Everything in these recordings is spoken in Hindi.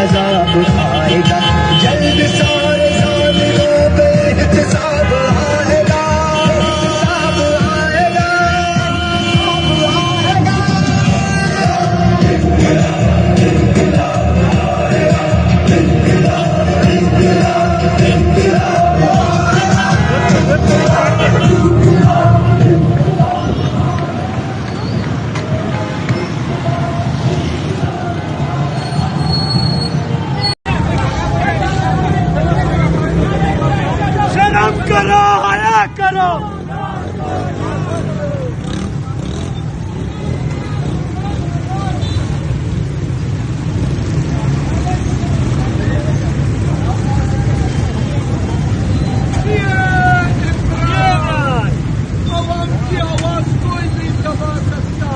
अज़ाब आएगा जल्द, सारे ज़ालिमों पे हिसाब आएगा, हिसाब आएगा, शर्म करो, हया करो। आवाम की आवाज कोई नहीं दबा सकता।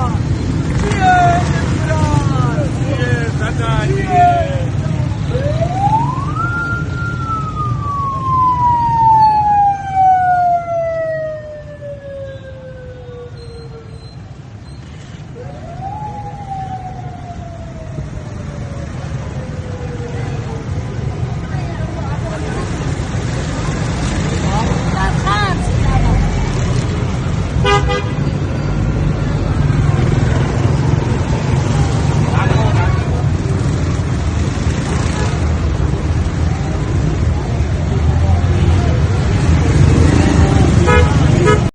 ये इमरान, ये बताइए।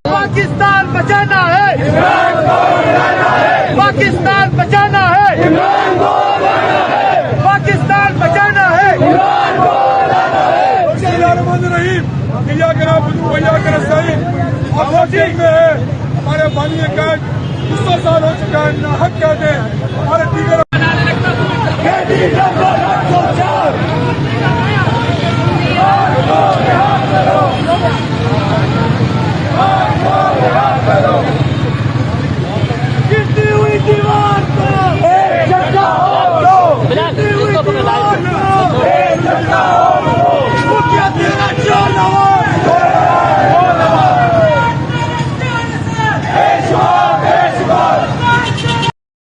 पाकिस्तान बचाना है, इमरान को लाना है। पाकिस्तान बचाना है, इमरान को लाना है। पाकिस्तान बचाना है, इमरान को लाना है। बिस्मिल्लाहिर्रहमानिर्रहीम। भैया करा बुद्धू, भैया करा सही। अब जेल में है हमारे बानी कैद 200 साल हो चुका है। ना हक कहते हैं हमारे दीगर गिरती हुई दीवार को एक झटका और दो, गिरती हुई दीवार को एक झटका और दो। मुखिया तेरा चोर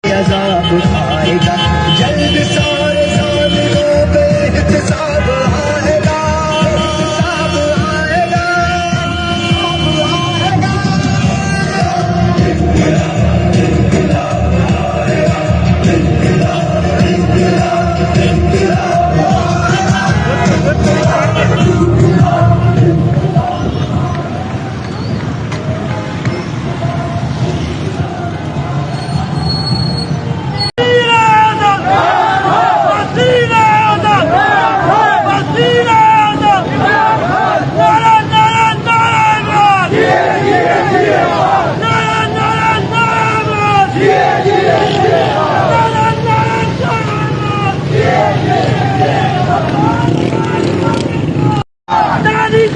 अज़ाब आएगा जल्द, सारे ज़ालिमों पे हिसाब आएगा, हिसाब आएगा, Danny